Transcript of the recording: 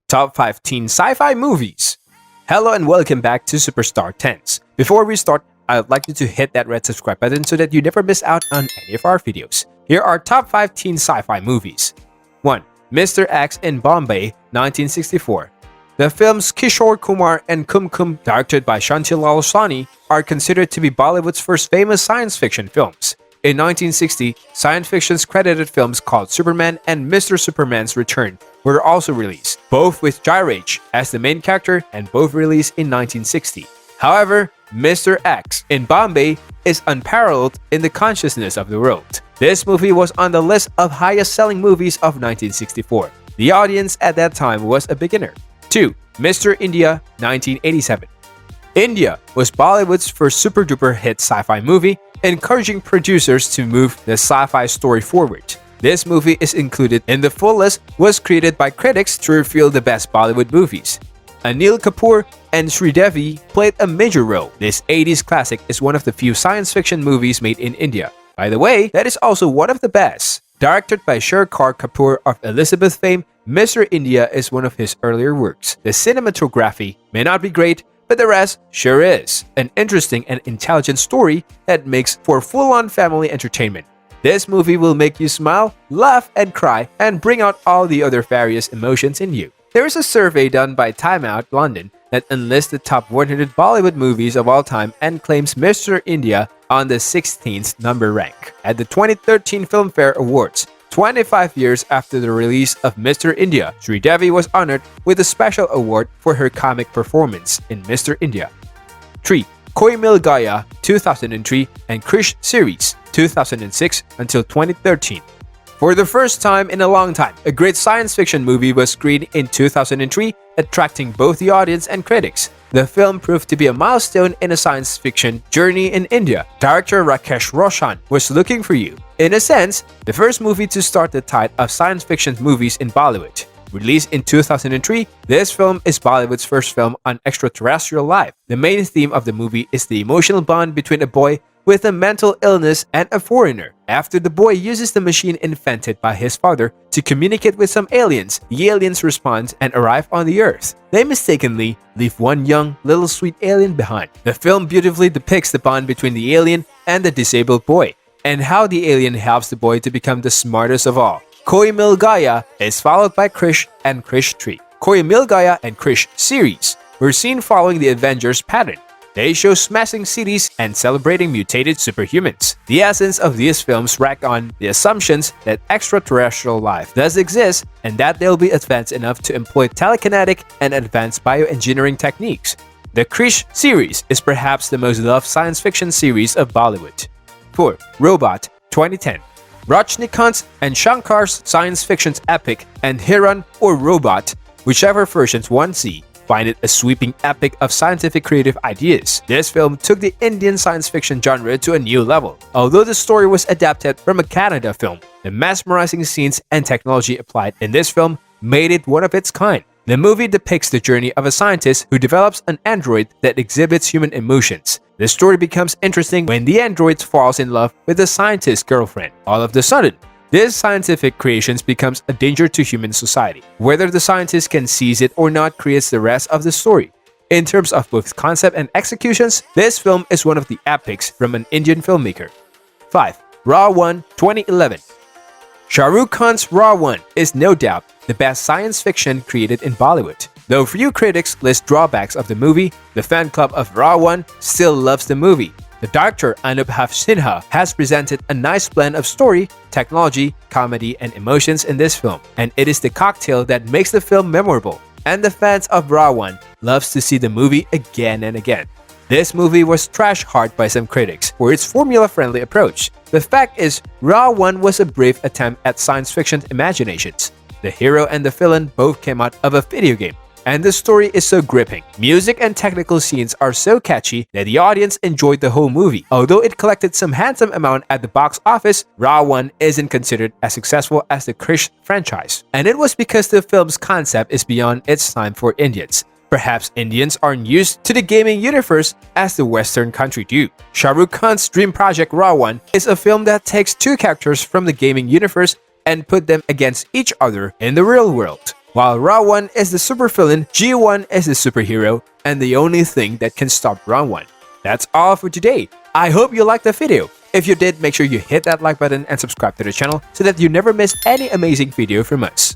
Top 5 Teen Sci-Fi Movies. Hello and welcome back to Superstar 10s. Before we start, I would like you to hit that red subscribe button so that you never miss out on any of our videos. Here are top 5 teen sci-fi movies. 1. Mr. X in Bombay, 1964. The films Kishore Kumar and Kum Kum, directed by Shantilal Sahni, are considered to be Bollywood's first famous science fiction films. In 1960, science fiction's credited films called Superman and Mr. Superman's Return were also released, both with Jairaj as the main character and both released in 1960. However, Mr. X in Bombay is unparalleled in the consciousness of the world. This movie was on the list of highest-selling movies of 1964. The audience at that time was a beginner. 2. Mr. India, 1987. India was Bollywood's first super-duper hit sci-fi movie, encouraging producers to move the sci-fi story forward. This movie is included in the full list was created by critics to reveal the best Bollywood movies. Anil Kapoor and Sridevi played a major role. This 80s classic is one of the few science fiction movies made in India. By the way, that is also one of the best. Directed by Sherkar Kapoor of Elizabeth fame, Mr. India is one of his earlier works. The cinematography may not be great, but the rest sure is. An interesting and intelligent story that makes for full-on family entertainment. This movie will make you smile, laugh, and cry, and bring out all the other various emotions in you. There is a survey done by Time Out London that enlists the top 100 Bollywood movies of all time and claims Mr. India on the 16th number rank. At the 2013 Filmfare Awards, 25 years after the release of Mr. India, Sridevi was honored with a special award for her comic performance in Mr. India. 3. Koi Mil Gaya, 2003, and Krish series, 2006 until 2013. For the first time in a long time, a great science fiction movie was screened in 2003, attracting both the audience and critics. The film proved to be a milestone in a science fiction journey in India. Director Rakesh Roshan was looking for you. In a sense, the first movie to start the tide of science fiction movies in Bollywood. Released in 2003, this film is Bollywood's first film on extraterrestrial life. The main theme of the movie is the emotional bond between a boy with a mental illness and a foreigner. After the boy uses the machine invented by his father to communicate with some aliens, the aliens respond and arrive on the Earth. They mistakenly leave one young, little sweet alien behind. The film beautifully depicts the bond between the alien and the disabled boy, and how the alien helps the boy to become the smartest of all. Koi Mil Gaya is followed by Krish and Krish 3. Koi Mil Gaya and Krish series were seen following the Avengers pattern. They show smashing cities and celebrating mutated superhumans. The essence of these films rack on the assumptions that extraterrestrial life does exist and that they'll be advanced enough to employ telekinetic and advanced bioengineering techniques. The Krish series is perhaps the most loved science fiction series of Bollywood. 4. Robot, 2010. Rajnikant's and Shankar's science fiction's epic and Hiran or Robot, whichever versions one see, find it a sweeping epic of scientific creative ideas. This film took the Indian science fiction genre to a new level. Although the story was adapted from a Kannada film, the mesmerizing scenes and technology applied in this film made it one of its kind. The movie depicts the journey of a scientist who develops an android that exhibits human emotions. The story becomes interesting when the android falls in love with the scientist's girlfriend. All of a sudden, this scientific creation becomes a danger to human society. Whether the scientist can seize it or not creates the rest of the story. In terms of both concept and executions, this film is one of the epics from an Indian filmmaker. 5. Raw 1, 2011. Shah Rukh Khan's Raw 1 is no doubt the best science fiction created in Bollywood. Though few critics list drawbacks of the movie, the fan club of Raw 1 still loves the movie. The director Anubhav Sinha has presented a nice blend of story, technology, comedy, and emotions in this film, and it is the cocktail that makes the film memorable. And the fans of Raw 1 loves to see the movie again and again. This movie was trashed hard by some critics for its formula-friendly approach. The fact is, Raw 1 was a brave attempt at science fiction imaginations. The hero and the villain both came out of a video game, and the story is so gripping. Music and technical scenes are so catchy that the audience enjoyed the whole movie. Although it collected some handsome amount at the box office, Raw 1 isn't considered as successful as the Krish franchise. And it was because the film's concept is beyond its time for Indians. Perhaps Indians aren't used to the gaming universe as the Western country do. Shah Rukh Khan's dream project Raw 1 is a film that takes two characters from the gaming universe and put them against each other in the real world. While Ra1 is the supervillain, G1 is the superhero, and the only thing that can stop Ra1. That's all for today. I hope you liked the video. If you did, make sure you hit that like button and subscribe to the channel so that you never miss any amazing video from us.